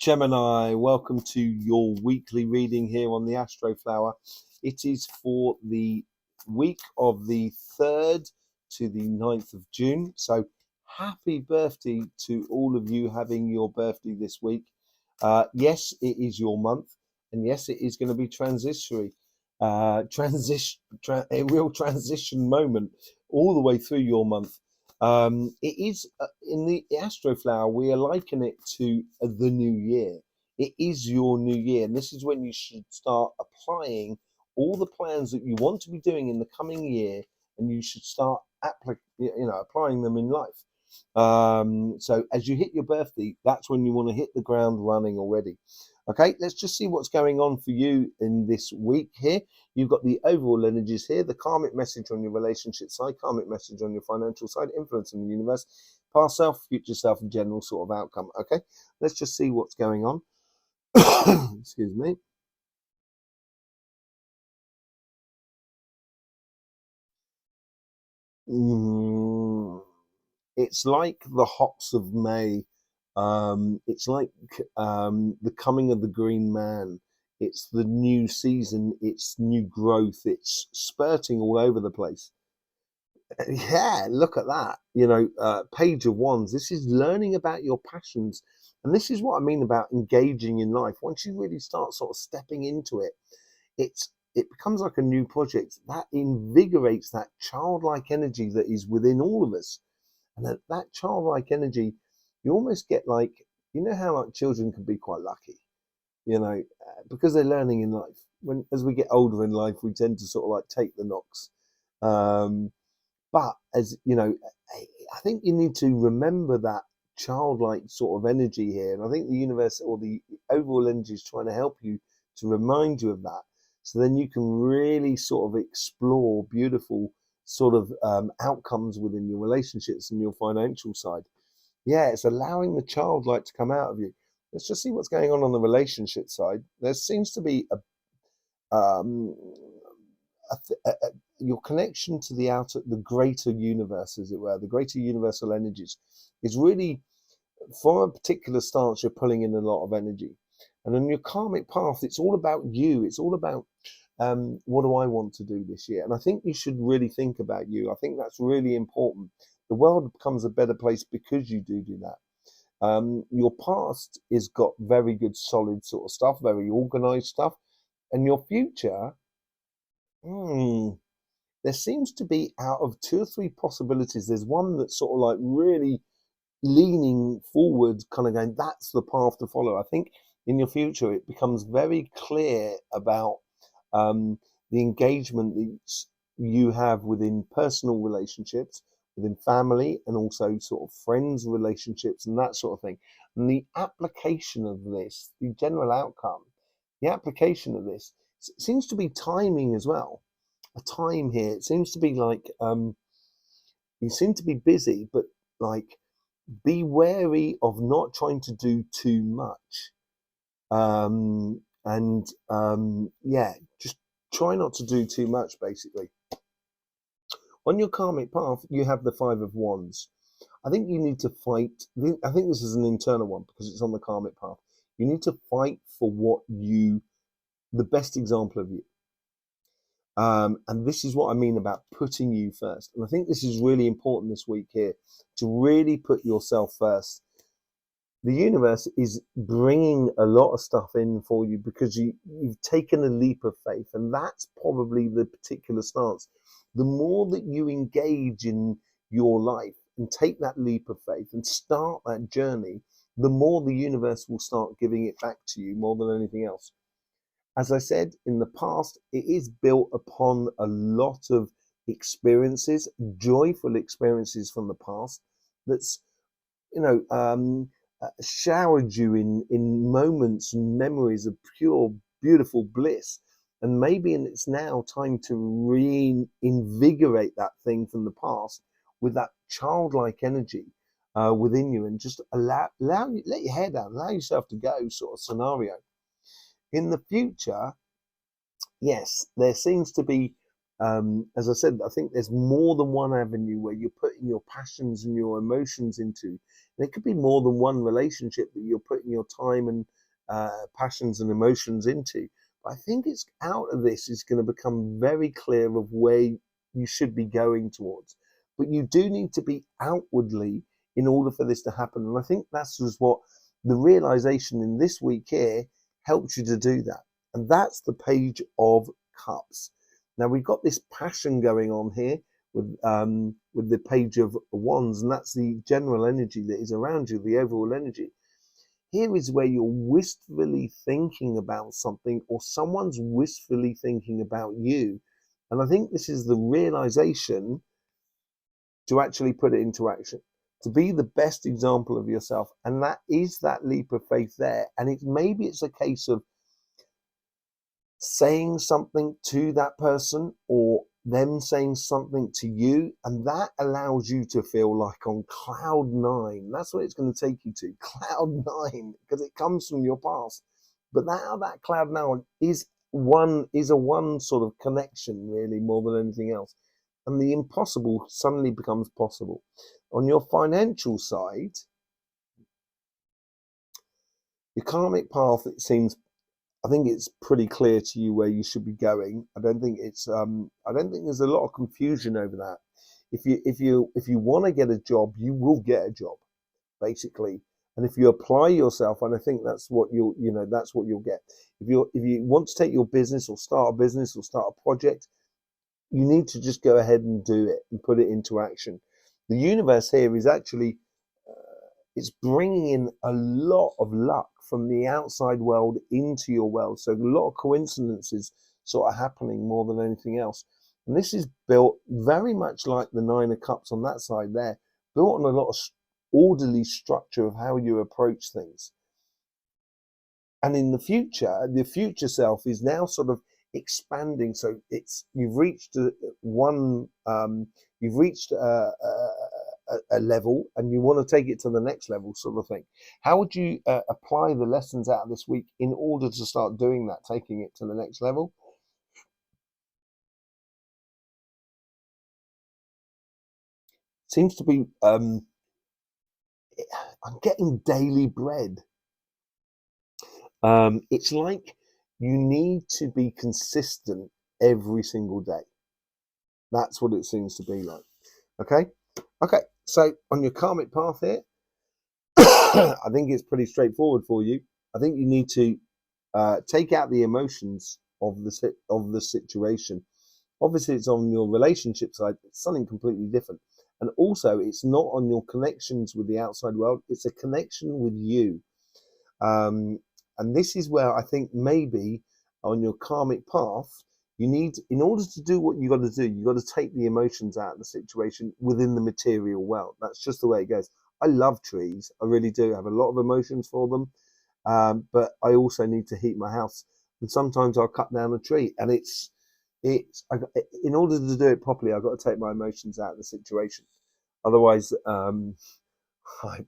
Gemini, welcome to your weekly reading here on the Astroflower. It is for the week of the 3rd to the 9th of June. So happy birthday to all of you having your birthday this week. Yes, it is your month, and yes, it is going to be transitionary. A real transition moment all the way through your month. It is in the Astroflower, we liken it to the new year. It is your new year, and this is when you should start applying all the plans that you want to be doing in the coming year, and you should start applying them in life. So as you hit your birthday, that's when you want to hit the ground running already. Okay, let's just see what's going on for you in this week here. You've got the overall energies here, the karmic message on your relationship side, karmic message on your financial side, influence in the universe, past self, future self, and general sort of outcome. Okay, let's just see what's going on. Excuse me. It's like the hops of May. It's like the coming of the green man. It's the new season. It's new growth. It's spurting all over the place. Yeah, look at that. Page of Wands. This is learning about your passions. And this is what I mean about engaging in life. Once you really start sort of stepping into it, it becomes like a new project that invigorates that childlike energy that is within all of us. And that childlike energy, you almost get like, how like children can be quite lucky, because they're learning in life. As we get older in life, we tend to sort of like take the knocks. But as you know, I think you need to remember that childlike sort of energy here. And I think the universe or the overall energy is trying to help you to remind you of that. So then you can really sort of explore beautiful sort of outcomes within your relationships and your financial side. Yeah, it's allowing the childlike to come out of you. Let's just see what's going on the relationship side. There seems to be um, your connection to the greater universe, as it were, the greater universal energies, is really, from a particular stance, you're pulling in a lot of energy. And on your karmic path, it's all about you. It's all about what do I want to do this year? And I think you should really think about you. I think that's really important. The world becomes a better place because you do that. Your past is got very good, solid sort of stuff, very organized stuff. And your future, there seems to be, out of two or three possibilities, there's one that's sort of like really leaning forward, kind of going, that's the path to follow. I think in your future, it becomes very clear about the engagement that you have within personal relationships, within family, and also sort of friends relationships and that sort of thing. And the application of this, the general outcome, the application of this seems to be timing as well. A time here. It seems to be like you seem to be busy, but like be wary of not trying to do too much. Yeah, just try not to do too much, basically. On your karmic path, you have the Five of Wands. I think you need to fight. I think this is an internal one because it's on the karmic path. You need to fight for the best example of you. And this is what I mean about putting you first. And I think this is really important this week here, to really put yourself first. The universe is bringing a lot of stuff in for you because you've taken a leap of faith, and that's probably the particular stance. The more that you engage in your life and take that leap of faith and start that journey, the more the universe will start giving it back to you more than anything else. As I said in the past, it is built upon a lot of experiences, joyful experiences from the past, that's, showered you in moments and memories of pure, beautiful bliss. And maybe it's now time to reinvigorate that thing from the past with that childlike energy within you, and just let your hair down, allow yourself to go, sort of scenario. In the future, yes, there seems to be as I said, I think there's more than one avenue where you're putting your passions and your emotions into. And it could be more than one relationship that you're putting your time and passions and emotions into. But I think it's out of this is going to become very clear of where you should be going towards. But you do need to be outwardly in order for this to happen. And I think that's just what the realization in this week here helps you to do that. And that's the Page of Cups. Now we've got this passion going on here with the Page of Wands, and that's the general energy that is around you, the overall energy. Here is where you're wistfully thinking about something, or someone's wistfully thinking about you. And I think this is the realization to actually put it into action, to be the best example of yourself. And that is that leap of faith there. And maybe it's a case of saying something to that person or them saying something to you, and that allows you to feel like on cloud nine. That's what it's going to take you to, cloud nine, because it comes from your past. But that cloud nine is a one sort of connection, really, more than anything else. And the impossible suddenly becomes possible. On your financial side, your karmic path, it seems, I think it's pretty clear to you where you should be going. I don't think there's a lot of confusion over that. If you want to get a job, you will get a job, basically. And if you apply yourself, and I think that's what that's what you'll get. If you want to take your business or start a business or start a project, you need to just go ahead and do it and put it into action. The universe here is actually it's bringing in a lot of luck from the outside world into your world. So a lot of coincidences sort of happening more than anything else. And this is built very much like the Nine of Cups on that side there, built on a lot of orderly structure of how you approach things. And in the future self is now sort of expanding. So you've reached a level and you want to take it to the next level, sort of thing. How would you apply the lessons out of this week in order to start doing that, taking it to the next level? Seems to be I'm getting daily bread. It's like you need to be consistent every single day. That's what it seems to be like. Okay, so on your karmic path here, I think it's pretty straightforward for you. I think you need to take out the emotions of the situation. Obviously, it's on your relationship side. It's something completely different, and also it's not on your connections with the outside world. It's a connection with you, and this is where I think maybe on your karmic path, you need, in order to do what you got to do, you got to take the emotions out of the situation within the material world. That's just the way it goes. I love trees. I really do. I have a lot of emotions for them. But I also need to heat my house. And sometimes I'll cut down a tree. And in order to do it properly, I've got to take my emotions out of the situation. Otherwise, I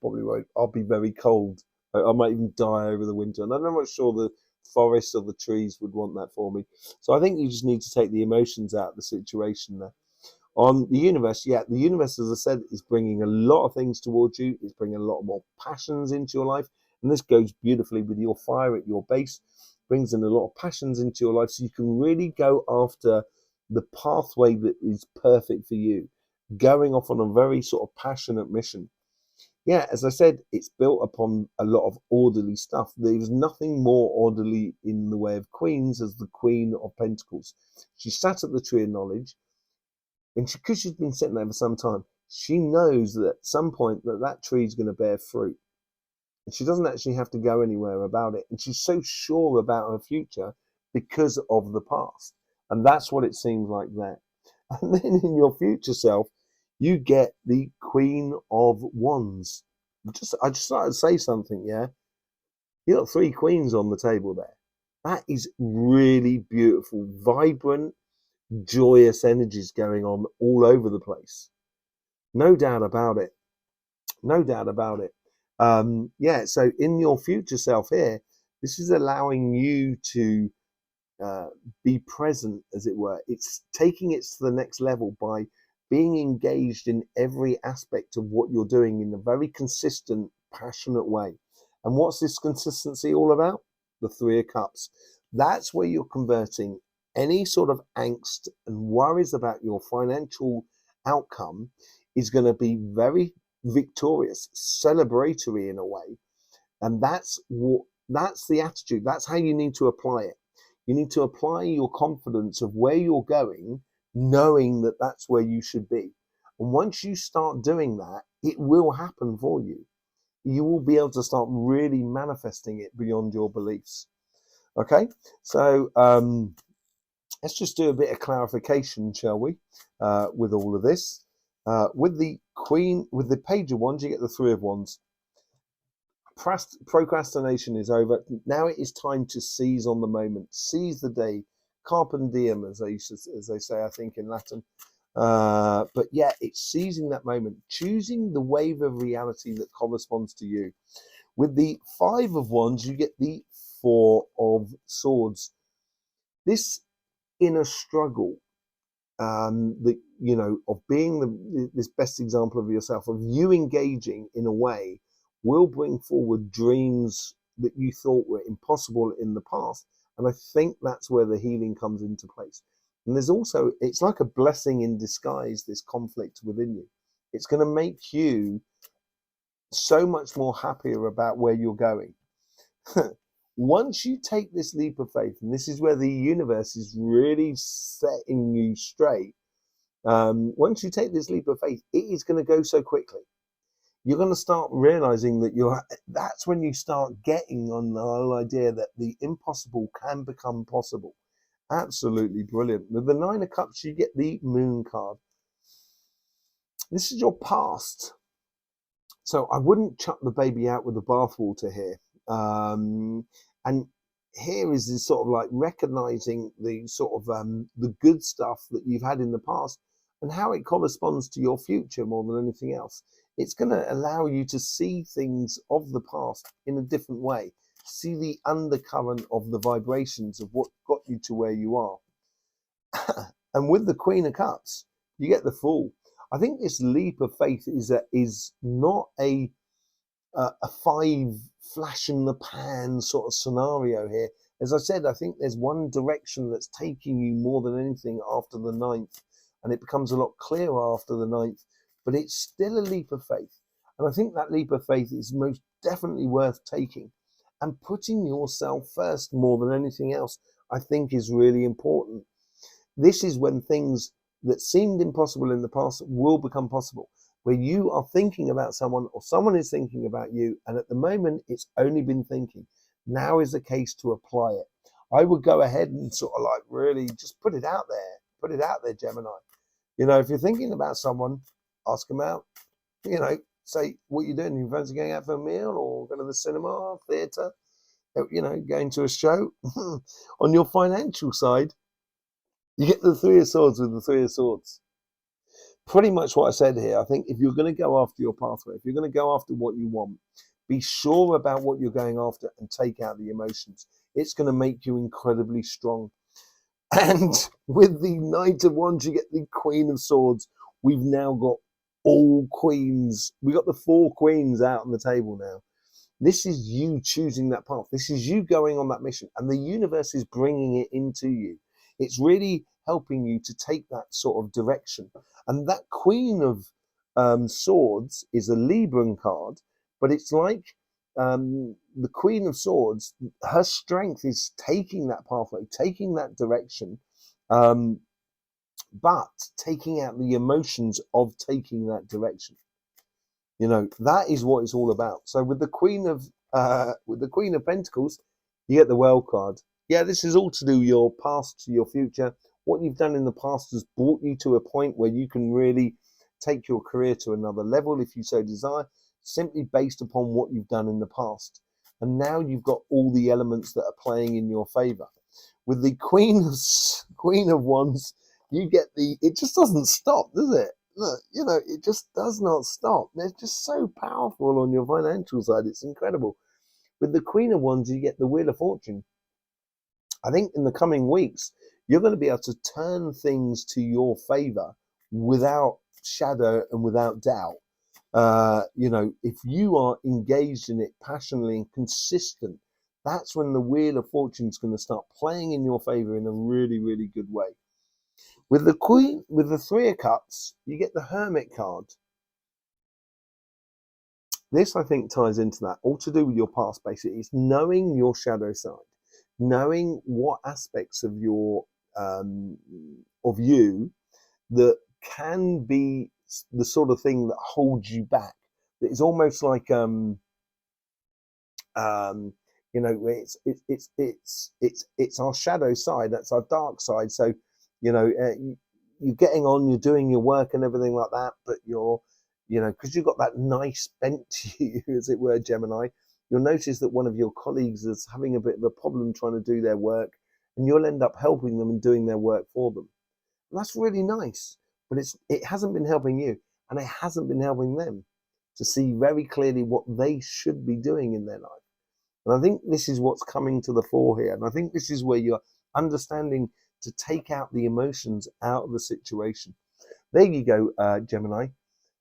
probably won't. I'll be very cold. I might even die over the winter. And I'm not sure the forest or the trees would want that for me. So I think you just need to take the emotions out of the situation there. On the universe, the universe, as I said, is bringing a lot of things towards you. It's bringing a lot more passions into your life. And this goes beautifully with your fire at your base, brings in a lot of passions into your life. So you can really go after the pathway that is perfect for you, going off on a very sort of passionate mission. As I said, it's built upon a lot of orderly stuff. There's nothing more orderly in the way of queens as the Queen of Pentacles. She sat at the tree of knowledge, and because she's been sitting there for some time, she knows that at some point that tree is going to bear fruit. And she doesn't actually have to go anywhere about it. And she's so sure about her future because of the past. And that's what it seems like there. And then in your future self, you get the Queen of Wands. I just started to say something, yeah? You got 3 queens on the table there. That is really beautiful, vibrant, joyous energies going on all over the place. No doubt about it. No doubt about it. So in your future self here, this is allowing you to be present, as it were. It's taking it to the next level by being engaged in every aspect of what you're doing in a very consistent, passionate way. And what's this consistency all about? The Three of Cups. That's where you're converting any sort of angst and worries about your financial outcome is going to be very victorious, celebratory in a way. And that's the attitude. That's how you need to apply it. You need to apply your confidence of where you're going, knowing that that's where you should be. And once you start doing that, it will happen for you. You will be able to start really manifesting it beyond your beliefs. Okay, so let's just do a bit of clarification, shall we, with all of this. With the Page of Wands, you get the Three of Wands. Procrastination is over. Now it is time to seize on the moment, seize the day, carpe diem, as they say, I think, in Latin. But yeah, it's seizing that moment, choosing the wave of reality that corresponds to you. With the Five of Wands, you get the Four of Swords. This inner struggle, of being this best example of yourself, of you engaging in a way, will bring forward dreams that you thought were impossible in the past. And I think that's where the healing comes into place. And there's also, it's like a blessing in disguise, this conflict within you. It's going to make you so much more happier about where you're going. Once you take this leap of faith, and this is where the universe is really setting you straight, once you take this leap of faith, it is going to go so quickly. You're going to start realizing that that's when you start getting on the whole idea that the impossible can become possible. Absolutely brilliant. With the Nine of Cups, you get the Moon card. This is your past. So I wouldn't chuck the baby out with the bathwater here. And here is this sort of like recognizing the sort of the good stuff that you've had in the past and how it corresponds to your future more than anything else. It's going to allow you to see things of the past in a different way, see the undercurrent of the vibrations of what got you to where you are. And with the Queen of Cups, you get the Fool. I think this leap of faith is not a five flash in the pan sort of scenario here. As I said, I think there's one direction that's taking you more than anything after the 9th, and it becomes a lot clearer after the 9th, but it's still a leap of faith. And I think that leap of faith is most definitely worth taking, and putting yourself first more than anything else, I think, is really important. This is when things that seemed impossible in the past will become possible, where you are thinking about someone or someone is thinking about you, and at the moment it's only been thinking. Now is the case to apply it. I would go ahead and sort of like really just put it out there, Gemini. If you're thinking about someone, ask them out. Say what you're doing. You fancy going out for a meal or going to the cinema, theatre, going to a show. On your financial side, you get the Three of Swords with the Three of Swords. Pretty much what I said here. I think if you're going to go after your pathway, if you're going to go after what you want, be sure about what you're going after and take out the emotions. It's going to make you incredibly strong. And with the Knight of Wands, you get the Queen of Swords. We've now got all queens. We got the 4 queens out on the table now. This is you choosing that path. This is you going on that mission, and the universe is bringing it into you. It's really helping you to take that sort of direction. And that Queen of Swords is a Libran card, but it's like the Queen of Swords, her strength is taking that pathway, taking that direction, but taking out the emotions of taking that direction. That is what it's all about. So with the Queen of Pentacles, you get the World card. Yeah, this is all to do your past to your future. What you've done in the past has brought you to a point where you can really take your career to another level if you so desire, simply based upon what you've done in the past. And now you've got all the elements that are playing in your favor. With the Queen of Wands, you get it just doesn't stop, does it? Look, it just does not stop. They're just so powerful on your financial side. It's incredible. With the Queen of Wands, you get the Wheel of Fortune. I think in the coming weeks, you're going to be able to turn things to your favor without shadow and without doubt. If you are engaged in it passionately and consistent, that's when the wheel of fortune is going to start playing in your favor in a really, really good way. With the Queen, with the Three of Cups, you get the Hermit card. This, I think, ties into that, all to do with your past, basically. It's knowing your shadow side, knowing what aspects of of you that can be the sort of thing that holds you back. That is almost like it's our shadow side. That's our dark side. So, you're getting on, you're doing your work and everything like that, but because you've got that nice bent to you, as it were, Gemini, you'll notice that one of your colleagues is having a bit of a problem trying to do their work, and you'll end up helping them and doing their work for them. And that's really nice, but it hasn't been helping you, and it hasn't been helping them to see very clearly what they should be doing in their life. And I think this is what's coming to the fore here. And I think this is where you're understanding to take out the emotions out of the situation. There you go, Gemini.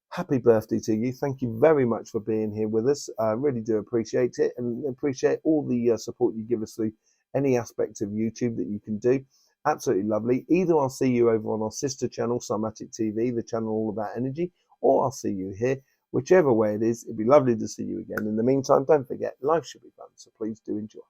Happy birthday to you. Thank you very much for being here with us. I really do appreciate it, and appreciate all the support you give us through any aspect of YouTube that you can do. Absolutely lovely. Either I'll see you over on our sister channel, Somatic TV, the channel all about energy, or I'll see you here. Whichever way it is, it'd be lovely to see you again. In the meantime, don't forget, life should be fun, so please do enjoy.